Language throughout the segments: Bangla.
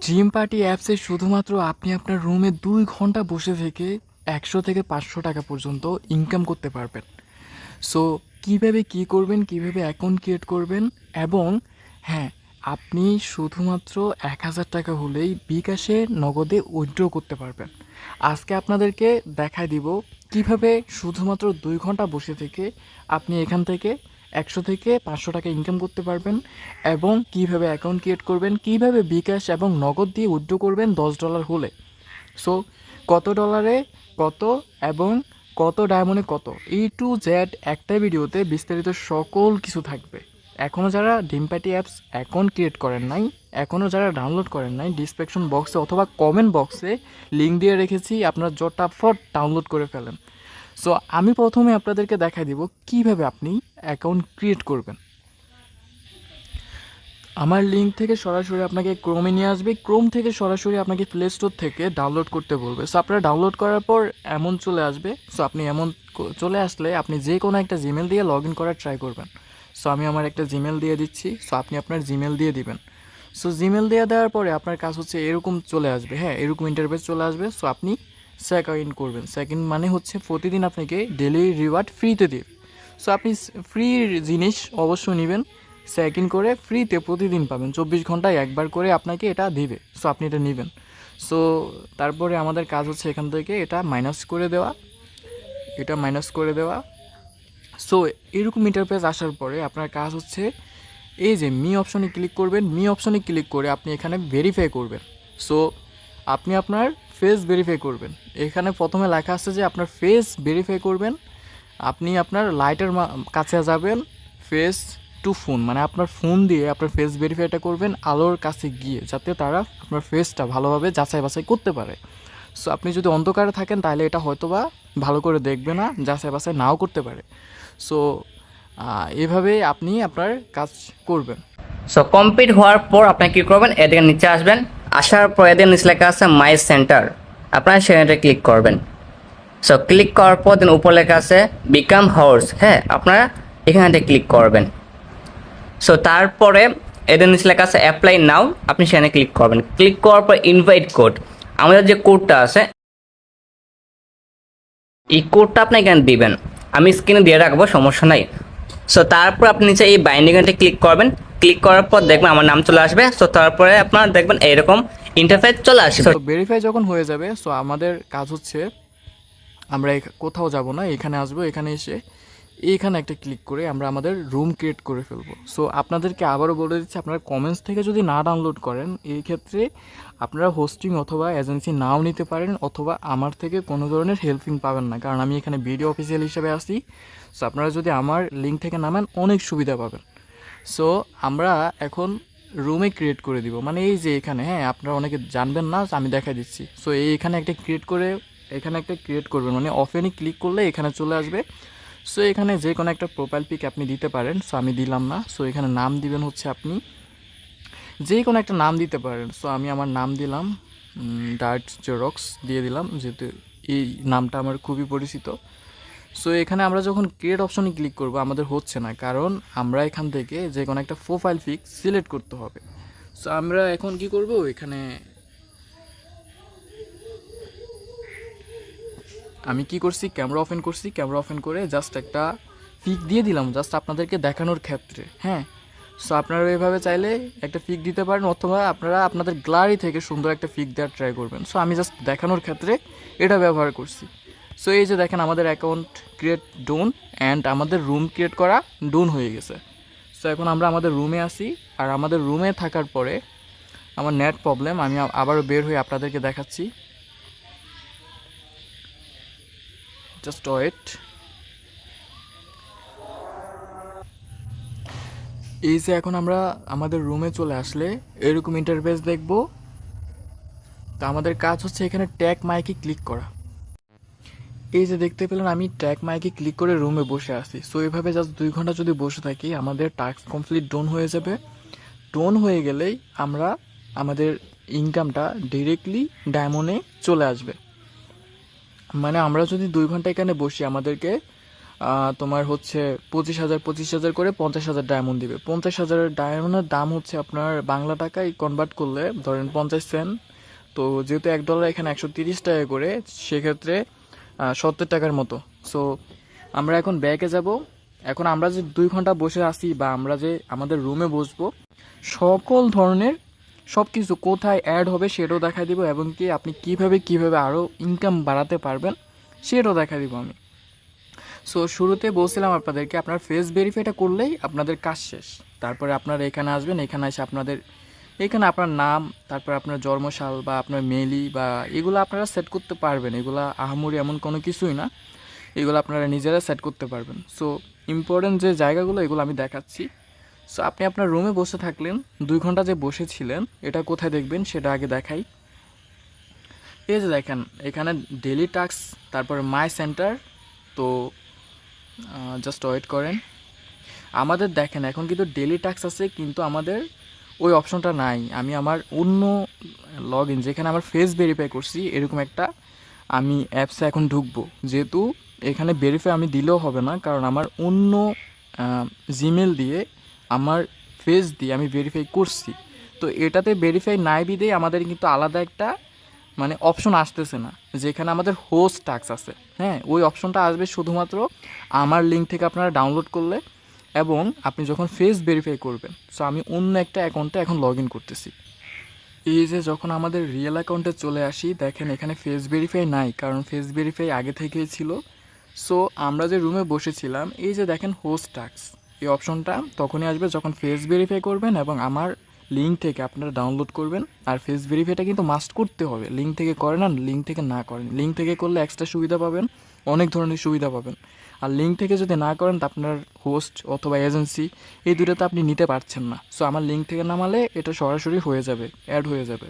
জিম পার্টি অ্যাপসে শুধুমাত্র আপনি আপনার রুমে 2 ঘন্টা বসে থেকে 100 থেকে 500 টাকা পর্যন্ত ইনকাম করতে পারবেন। সো কীভাবে কী করবেন, কীভাবে অ্যাকাউন্ট ক্রিয়েট করবেন এবং হ্যাঁ, আপনি শুধুমাত্র 1000 টাকা হলেই বিকাশে নগদে উইথড্র করতে পারবেন। আজকে আপনাদেরকে দেখায় দিব কিভাবে শুধুমাত্র 2 ঘন্টা বসে থেকে আপনি এখান থেকে 100 থেকে 500 টাকা ইনকাম করতে পারবেন এবং কিভাবে অ্যাকাউন্ট ক্রিয়েট করবেন, কিভাবে বিকাশ এবং নগদ দিয়ে উইথড্র করবেন $10 হলে। সো কত ডলারে কত এবং কত ডায়মন্ডে কত, A to Z একটা ভিডিওতে বিস্তারিত সকল কিছু থাকবে। এখনও যারা dream party apps account create করেন নাই, এখনও যারা ডাউনলোড করেন নাই, ডিসক্রিপশন বক্সে অথবা কমেন্ট বক্সে লিঙ্ক দিয়ে রেখেছি, আপনারা জটাফট ডাউনলোড করে ফেলেন। সো আমি প্রথমে আপনাদেরকে দেখাই দিব কিভাবে আপনি অ্যাকাউন্ট ক্রিয়েট করবেন। আমার লিঙ্ক থেকে সরাসরি আপনাকে ক্রোমে নিয়ে আসবে, ক্রোম থেকে সরাসরি আপনাকে প্লে স্টোর থেকে ডাউনলোড করতে বলবে। সো আপনারা ডাউনলোড করার পর এমন চলে আসবে। সো আপনি এমন চলে আসলে আপনি যে কোনো একটা জিমেল দিয়ে লগ ইন করার ট্রাই করবেন। সো আমি আমার একটা জিমেল দিয়ে দিচ্ছি। সো আপনি আপনার জিমেল দিয়ে দিবেন। সো জিমেল দিয়ে দেওয়ার পরে আপনার কাজ হচ্ছে এরকম চলে আসবে, হ্যাঁ, এরকম ইন্টারফেস চলে আসবে। সো আপনি সেকেন্ড করবেন। সেকেন্ড মানে হচ্ছে প্রতিদিন আপনাকে ডেলি রিওয়ার্ড ফ্রিতে দিবে। সো আপনি ফ্রি জিনিস অবশ্যই নেবেন, সেকেন্ড করে ফ্রিতে প্রতিদিন পাবেন, 24 ঘন্টায় একবার করে আপনাকে এটা দিবে। সো আপনি এটা নেবেন। সো তারপরে আমাদের কাজ হচ্ছে এখান থেকে এটা মাইনাস করে দেওয়া, এটা মাইনাস করে দেওয়া। সো এরকম ইন্টারফেস আসার পরে আপনার কাজ হচ্ছে এই যে মি অপশনে ক্লিক করবেন। মি অপশনে ক্লিক করে আপনি এখানে ভেরিফাই করবেন। সো আপনি আপনার ফেস ভেরিফাই করবেন। এখানে প্রথমে লেখা আছে যে আপনার ফেস ভেরিফাই করবেন। আপনি আপনার লাইটের কাছে যাবেন, ফেস টু ফোন মানে আপনার ফোন দিয়ে আপনার ফেস ভেরিফাইটা করবেন আলোর কাছে গিয়ে, যাতে তারা আপনার ফেসটা ভালোভাবে যাচাই বাছাই করতে পারে। সো আপনি যদি অন্ধকারে থাকেন তাহলে এটা হয়তোবা ভালো করে দেখবে না, যাচাই বাছাই নাও করতে পারে। সো এভাবেই আপনি আপনার কাজ করবেন। সো কমপ্লিট হওয়ার পর আপনি কী করবেন, এদিকে নিচে আসবেন। আসার পর এদিকে নিচে লেখা আছে মাই সেন্টার, আপনারা সেখানে ক্লিক করবেন। সো ক্লিক করার পর দেন উপর লেখা আছে বিকাম হাউস, হ্যাঁ, আপনারা এখানে ক্লিক করবেন। সো তারপরে এদের নিচে লেখা আছে অ্যাপ্লাই নাও, আপনি সেখানে ক্লিক করবেন। ক্লিক করার পর ইনভাইট কোড, আমাদের যে কোডটা আছে এই কোডটা আপনি এখানে দিবেন, আমি স্ক্রিনে দিয়ে রাখবো, সমস্যা নাই। সো তারপর আপনি নিচে এই বাইন্ডিংটা ক্লিক করবেন। ক্লিক করার পর দেখবেন আমার নাম চলে আসবে। সো তারপরে আপনারা দেখবেন এইরকম ইন্টারফেস চলে আসবে। তো ভেরিফাই যখন হয়ে যাবে, সো আমাদের কাজ হচ্ছে আমরা কোথাও যাব না, এখানে আসবো। এখানে এসে এইখানে একটা ক্লিক করে আমরা আমাদের রুম ক্রিয়েট করে ফেলবো। সো আপনাদেরকে আবারও বলে দিচ্ছি, আপনারা কমেন্টস থেকে যদি না ডাউনলোড করেন, এই ক্ষেত্রে আপনারা হোস্টিং অথবা এজেন্সি নাও নিতে পারেন, অথবা আমার থেকে কোনো ধরনের হেল্পিং পাবেন না, কারণ আমি এখানে ভিডিও অফিসিয়াল হিসেবে আসি। সো আপনারা যদি আমার লিঙ্ক থেকে নামেন অনেক সুবিধা পাবেন। সো আমরা এখন রুমে ক্রিয়েট করে দিব, মানে এই যে এখানে, হ্যাঁ, আপনারা অনেকে জানবেন না, আমি দেখাই দিচ্ছি। সো এইখানে একটা ক্রিয়েট করে এখানে একটা ক্রিয়েট করবেন, মানে অফেনে ক্লিক করলে এখানে চলে আসবে। সো এখানে যে কোনো একটা প্রোফাইল পিক আপনি দিতে পারেন। সো আমি দিলাম না। সো এখানে নাম দিবেন হচ্ছে আপনি যে কোনো একটা নাম দিতে পারেন। সো আমি আমার নাম দিলাম ডার্ট জেরক্স দিয়ে দিলাম, যেহেতু এই নামটা আমার খুবই পরিচিত। সো এখানে আমরা যখন ক্রিয়েট অপশনে ক্লিক করব আমাদের হচ্ছে না, কারণ আমরা এখান থেকে যে কোনো একটা প্রোফাইল পিক সিলেক্ট করতে হবে। সো আমরা এখন কি করব, এখানে আমি কি করছি, ক্যামেরা ওপেন করছি, ক্যামেরা ওপেন করে জাস্ট একটা পিক দিয়ে দিলাম, জাস্ট আপনাদেরকে দেখানোর ক্ষেত্রে, হ্যাঁ। সো আপনারা এইভাবে চাইলে একটা পিক দিতে পারেন, অথবা আপনারা আপনাদের গ্যালারি থেকে সুন্দর একটা পিক দেওয়ার ট্রাই করবেন। সো আমি জাস্ট দেখানোর ক্ষেত্রে এটা ব্যবহার করছি। সো এই যে দেখেন আমাদের অ্যাকাউন্ট ক্রিয়েট ডোন অ্যান্ড আমাদের রুম ক্রিয়েট করা ডোন হয়ে গেছে। সো এখন আমরা আমাদের রুমে আসি, আর আমাদের রুমে থাকার পরে আমার নেট প্রবলেম, আমি আবারও বের হয়ে আপনাদেরকে দেখাচ্ছি, জাস্ট ওয়েট। এই যে এখন আমরা আমাদের রুমে চলে আসলে এরকম ইন্টারফেস দেখব। তো আমাদের কাজ হচ্ছে এখানে ট্যাগ মাইকে ক্লিক করা। এই যে দেখতে পেলেন আমি ট্যাগ মাইকে ক্লিক করে রুমে বসে আছি। সো এইভাবে জাস্ট 2 ঘন্টা যদি বসে থাকি আমাদের টাস্ক কমপ্লিট ডোন হয়ে যাবে। ডোন হয়ে গেলেই আমরা আমাদের ইনকামটা ডিরেক্টলি ডায়মন্ডে চলে আসবে। মানে আমরা যদি 2 ঘন্টা এখানে বসি আমাদেরকে তোমার হচ্ছে 25,000 করে 50,000 ডায়মন্ড দিবে। 50,000 ডায়মন্ডের দাম হচ্ছে আপনার বাংলা টাকায় কনভার্ট করলে ধরেন 50 সেন্ট। তো যেহেতু $1 এখানে 130 টাকা করে, সেক্ষেত্রে 70 টাকার মতো। সো আমরা এখন ব্যাকে যাব। এখন আমরা যে 2 ঘন্টা বসে আছি বা আমরা যে আমাদের রুমে বসবো, সকল ধরনের সব কিছু কোথায় অ্যাড হবে সেটাও দেখা দিব, এবং কি আপনি কিভাবে আরও ইনকাম বাড়াতে পারবেন সেটাও দেখা দিব আমি। সো শুরুতে বলছিলাম আপনাদেরকে, আপনার ফেস ভেরিফাইটা করলেই আপনাদের কাজ শেষ। তারপরে আপনারা এখানে আসবেন, এখানে এসে এখানে আপনার নাম, তারপর আপনার জন্মসাল বা আপনার মেইলি বা এগুলো আপনারা সেট করতে পারবেন। এগুলো আহামরি এমন কোনো কিছুই না, এগুলো আপনারা নিজেরা সেট করতে পারবেন। সো ইম্পর্টেন্ট যে জায়গাগুলো এগুলো আমি দেখাচ্ছি। সো আপনি আপনার রুমে বসে থাকলেন, 2 ঘন্টা যে বসেছিলেন এটা কোথায় দেখবেন সেটা আগে দেখাই। এই যে দেখেন এখানে ডেলি টাস্ক, তারপরে মাই সেন্টার। তো জাস্ট ওয়েট করেন। আমাদের দেখেন এখন কিন্তু ডেলি টাস্ক আছে, কিন্তু আমাদের ওই অপশনটা নাই। আমি আমার অন্য লগ ইন, যেখানে আমার ফেস ভেরিফাই করছি এরকম একটা আমি অ্যাপসে এখন ঢুকবো। যেহেতু এখানে ভেরিফাই আমি দিলেও হবে না, কারণ আমার অন্য জিমেল দিয়ে আমার ফেস দিয়ে আমি ভেরিফাই করছি। তো এটাতে ভেরিফাই নাই বিদেই আমাদের কিন্তু আলাদা একটা মানে অপশন আসতেছে না, যেখানে আমাদের হোস্ট টাস্ক আছে। হ্যাঁ, ওই অপশনটা আসবে শুধুমাত্র আমার লিঙ্ক থেকে আপনারা ডাউনলোড করলে, এবং আপনি যখন ফেস ভেরিফাই করবেন। সো আমি অন্য একটা অ্যাকাউন্টে এখন লগ ইন করতেছি। এই যে যখন আমাদের রিয়েল অ্যাকাউন্টে চলে আসি, দেখেন এখানে ফেস ভেরিফাই নাই, কারণ ফেস ভেরিফাই আগে থেকেই ছিল। সো আমরা যে রুমে বসেছিলাম, এই যে দেখেন হোস্ট টাস্ক, এই অপশনটা তখনই আসবে যখন ফেস ভেরিফাই করবেন এবং আমার লিঙ্ক থেকে আপনারা ডাউনলোড করবেন। আর ফেস ভেরিফাইটা কিন্তু মাস্ট করতে হবে, লিঙ্ক থেকে করেন আর লিঙ্ক থেকে না করেন। লিঙ্ক থেকে করলে এক্সট্রা সুবিধা পাবেন, অনেক ধরনের সুবিধা পাবেন। আর লিঙ্ক থেকে যদি না করেন, তা আপনার হোস্ট অথবা এজেন্সি এই দুটোতে আপনি নিতে পারছেন না। সো আমার লিঙ্ক থেকে নামালে এটা সরাসরি হয়ে যাবে, অ্যাড হয়ে যাবে।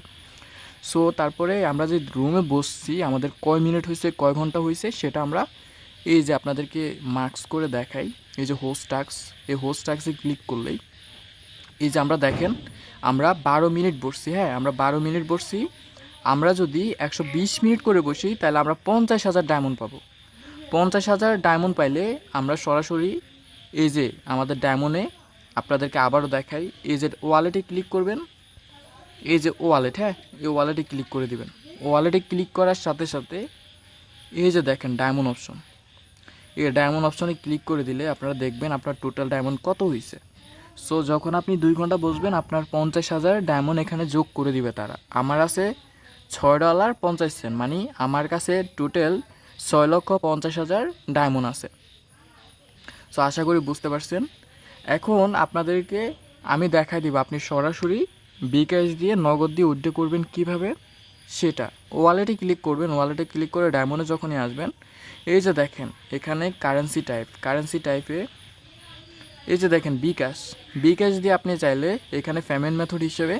সো তারপরে আমরা যে রুমে বসছি, আমাদের কয় মিনিট হয়েছে কয় ঘন্টা হয়েছে সেটা আমরা এই যে আপনাদেরকে মার্কস করে দেখাই। এই যে হোস্ট টাস্ক, এই হোস্ট টাস্কে ক্লিক করলেই এই যে আমরা দেখেন আমরা 12 মিনিট বসছি। হ্যাঁ, আমরা 12 মিনিট বসছি। আমরা যদি 120 মিনিট করে বসি তাহলে আমরা 50,000 ডায়মন্ড পাবো। 50,000 ডায়মন্ড পাইলে আমরা সরাসরি এই যে আমাদের ডায়মন্ডে আপনাদেরকে আবারও দেখাই, এই যে ওয়ালেটে ক্লিক করবেন। এই যে ওয়ালেট, হ্যাঁ, এই ওয়ালেটে ক্লিক করে দিবেন। ওয়ালেটে ক্লিক করার সাথে সাথে এই যে দেখেন ডায়মন্ড অপশন, এই ডায়মন্ড অপশনে ক্লিক করে দিলে আপনারা দেখবেন আপনার টোটাল ডায়মন্ড কত হয়েছে। সো যখন আপনি 2 ঘন্টা বসবেন, আপনার 50,000 ডায়মন্ড এখানে যোগ করে দিবে তারা। আমার আছে $6.50, মানে আমার কাছে টোটাল 6,50,000 ডায়মন্ড আছে। সো আশা করি বুঝতে পারছেন। এখন আপনাদেরকে আমি দেখাই দিব আপনি সরাসরি বিকাশ দিয়ে নগদ দিয়ে উইথড্র করবেন কিভাবে সেটা। ওয়ালেটে ক্লিক করবেন, ওয়ালেটে ক্লিক করে ডায়মন্ডে যখনই আসবেন, এই যে দেখেন এখানে কারেন্সি টাইপে এই যে দেখেন বিকাশ দিয়ে আপনি চাইলে এখানে পেমেন্ট মেথড হিসেবে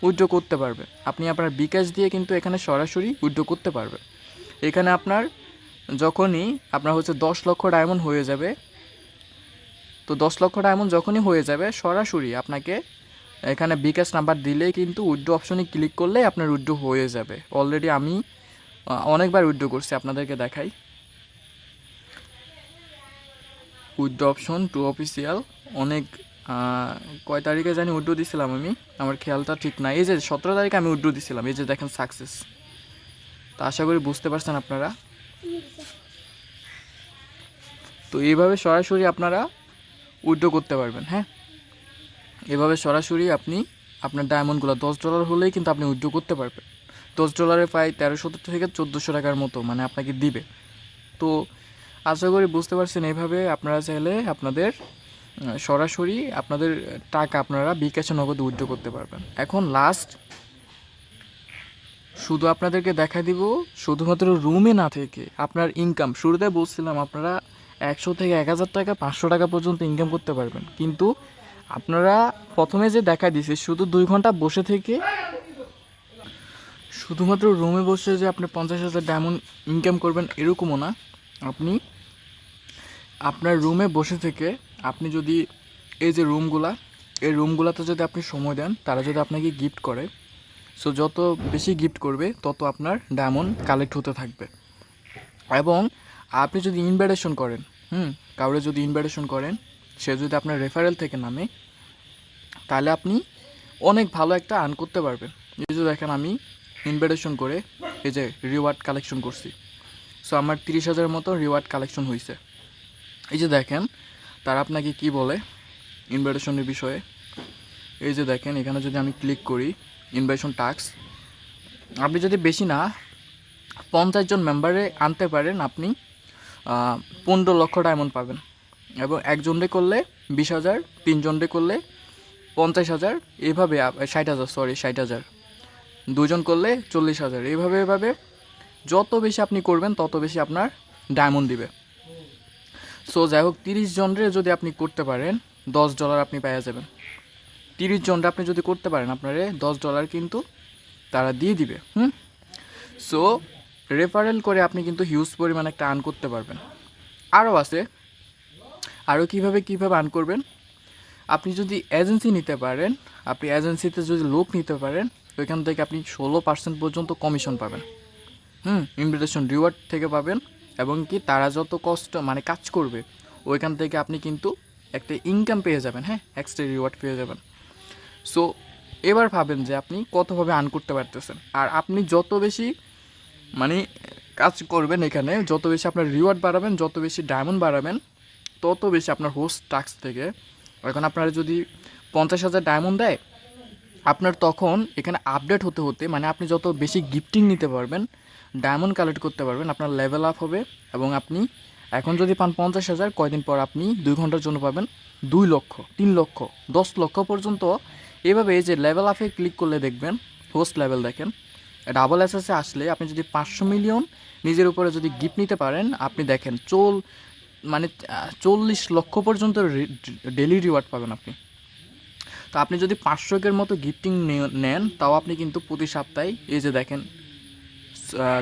উইথড্র করতে পারবেন। আপনি আপনার বিকাশ দিয়ে কিন্তু এখানে সরাসরি উইথড্র করতে পারবেন। এখানে আপনার যখনই আপনার হচ্ছে 10 লক্ষ ডায়মন্ড হয়ে যাবে, তো 10 লক্ষ ডায়মন্ড যখনই হয়ে যাবে সরাসরি আপনাকে এখানে বিকাশ নাম্বার দিলেই কিন্তু উইথড্র অপশনে ক্লিক করলেই আপনার উইথড্র হয়ে যাবে। অলরেডি আমি অনেকবার উইথড্র করছি, আপনাদেরকে দেখাই। উইথড্র অপশন টু অফিসিয়াল, অনেক কয় তারিখে জানি উইথড্র দিছিলাম আমি, আমার খেয়ালটা ঠিক নাই। এই যে 17 তারিখে আমি উইথড্র দিছিলাম, এই যে দেখেন সাকসেস। তো আশা করি বুঝতে পারছেন আপনারা। তো এইভাবে সরাসরি আপনারা উইথড্র করতে পারবেন। হ্যাঁ, এভাবে সরাসরি আপনি আপনার ডায়মন্ডগুলো $10 হলেই কিন্তু আপনি উইথড্র করতে পারবেন। $10 প্রায় 1300 থেকে 1400 টাকার মতো মানে আপনাকে দিবে। তো আশা করি বুঝতে পারছেন। এইভাবে আপনারা চাইলে আপনাদের সরাসরি আপনাদের টাকা আপনারা বিকাশে নগদ উইথড্র করতে পারবেন। এখন লাস্ট শুধু আপনাদেরকে দেখা দিব, শুধুমাত্র রুমে না থেকে আপনার ইনকাম। শুরুতে বলছিলাম আপনারা 100 থেকে 1000 টাকা 500 টাকা পর্যন্ত ইনকাম করতে পারবেন, কিন্তু আপনারা প্রথমে যে দেখা দিয়েছে শুধু 2 ঘন্টা বসে থেকে, শুধুমাত্র রুমে বসে যে আপনি 50,000 ডায়মন্ড ইনকাম করবেন এরকমও না। আপনি আপনার রুমে বসে থেকে আপনি যদি এই যে এই রুমগুলাতে যদি আপনি সময় দেন, তারা যদি আপনাকে গিফট করে, সো যত বেশি গিফট করবে তত আপনার ডায়মন্ড কালেক্ট হতে থাকবে। এবং আপনি যদি ইনভাইটেশন করেন, কাউরে যদি ইনভাইটেশন করেন, সে যদি আপনার রেফারেল থেকে নামে, তাহলে আপনি অনেক ভালো একটা আর্ন করতে পারবেন। এই যে দেখেন আমি ইনভাইটেশন করে এই যে রিওয়ার্ড কালেকশন করছি। সো আমার 30,000 মতো রিওয়ার্ড কালেকশন হয়েছে। এই যে দেখেন তারা আপনাকে কি বলে ইনভাইটেশনের বিষয়ে। এই যে দেখেন এখানে যদি আমি ক্লিক করি ইনভাইটেশন টাস্ক, আপনি যদি বেশি না 50 জন মেম্বারে আনতে পারেন, আপনি 15 লক্ষ ডায়মন্ড পাবেন। এবং একজনরে করলে 20,000, 3 জনরে করলে 50,000, এইভাবে 60,000, দুজন করলে 40,000, এইভাবে যত বেশি আপনি করবেন তত বেশি আপনার ডায়মন্ড দিবে। সো যাই হোক, 30 জনরে যদি আপনি করতে পারেন $10 আপনি পেয়ে যাবেন। 30 জনরে আপনি যদি করতে পারেন আপনারে $10 কিন্তু তারা দিয়ে দিবে। সো রেফারেল করে আপনি কিন্তু হিউজ পরিমাণে একটা আর্ন করতে পারবেন। আরও আছে, আরও কীভাবে আর্ন করবেন, আপনি যদি এজেন্সি নিতে পারেন, আপনি এজেন্সিতে যদি লোক নিতে পারেন, ওইখান থেকে আপনি 16% পর্যন্ত কমিশন পাবেন। ইনভিটেশন রিওয়ার্ড থেকে পাবেন, এবং কি তারা যত কষ্ট মানে কাজ করবে ওইখান থেকে আপনি কিন্তু একটা ইনকাম পেয়ে যাবেন, এক্সট্রা রিওয়ার্ড পেয়ে যাবেন। সো এবার ভাবেন যে আপনি কতভাবে আর্ন করতে পারতেছেন। আর আপনি যত বেশি মানে কাজ করবেন, এখানে যত বেশি আপনার রিওয়ার্ড বাড়াবেন, যত বেশি ডায়মন্ড বাড়াবেন, তত বেশি আপনার হোস্ট টাস্ক থেকে, এখন আপনারা যদি 50,000 ডায়মন্ড দেয়, আপনার তখন এখানে আপডেট হতে মানে আপনি যত বেশি গিফটিং নিতে পারবেন, ডায়মন্ড কালেক্ট করতে পারবেন, আপনার লেভেল আপ হবে। এবং আপনি এখন যদি পান 50,000, কয়দিন পর আপনি 2 ঘন্টার জন্য পাবেন 2 লক্ষ, 3 লক্ষ, 10 লক্ষ পর্যন্ত। এভাবে এই যে লেভেল আপে ক্লিক করলে দেখবেন হোস্ট লেভেল দেখেন ডাবল এসএসে আসলে আপনি যদি 500 মিলিয়ন নিজের উপরে যদি গিফট নিতে পারেন, আপনি দেখেন 40 লক্ষ পর্যন্ত ডেলি রিওয়ার্ড পাবেন আপনি। তো আপনি যদি 500-এর মতো গিফটিং নেন, তাও আপনি কিন্তু প্রতি সপ্তাহে এই যে দেখেন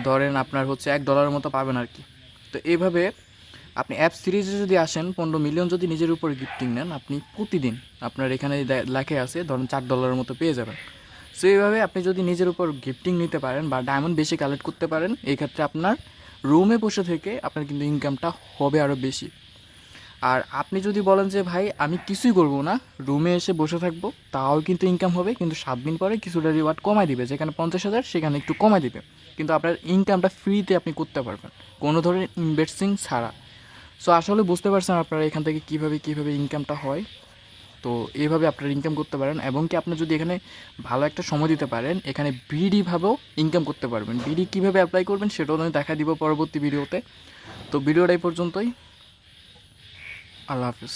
ধরেন আপনার হচ্ছে $1 মতো পাবেন আর কি। তো এইভাবে আপনি অ্যাপ সিরিজে যদি আসেন, 15 মিলিয়ন যদি নিজের উপরে গিফটিং নেন, আপনি প্রতিদিন আপনার এখানে লেখে আছে ধরুন $4 মতো পেয়ে যাবেন। সো এইভাবে আপনি যদি নিজের উপর গিফটিং নিতে পারেন বা ডায়মন্ড বেশি কালেক্ট করতে পারেন, এই ক্ষেত্রে আপনার রুমে বসে থেকে আপনার কিন্তু ইনকামটা হবে আরও বেশি। আর আপনি যদি বলেন যে ভাই আমি কিছুই করবো না, রুমে এসে বসে থাকবো, তাও কিন্তু ইনকাম হবে, কিন্তু 7 দিন পরে কিছুটা রিওয়ার্ড কমায় দিবে, যেখানে 50,000 সেখানে একটু কমায় দিবে, কিন্তু আপনার ইনকামটা ফ্রিতে আপনি করতে পারবেন কোনো ধরনের ইনভেস্টিং ছাড়া। সো আসলে বুঝতে পারছেন আপনারা এখান থেকে কীভাবে ইনকামটা হয়। তো এইভাবে আপনারা ইনকাম করতে পারেন, এবং কি আপনি যদি এখানে ভালো একটা সময় দিতে পারেন, এখানে বিডিভাবেও ইনকাম করতে পারবেন। বিডি কীভাবে অ্যাপ্লাই করবেন সেটাও আমি দেখা দিব পরবর্তী ভিডিওতে। তো ভিডিওটা এই পর্যন্তই। আল্লাহ হাফিজ।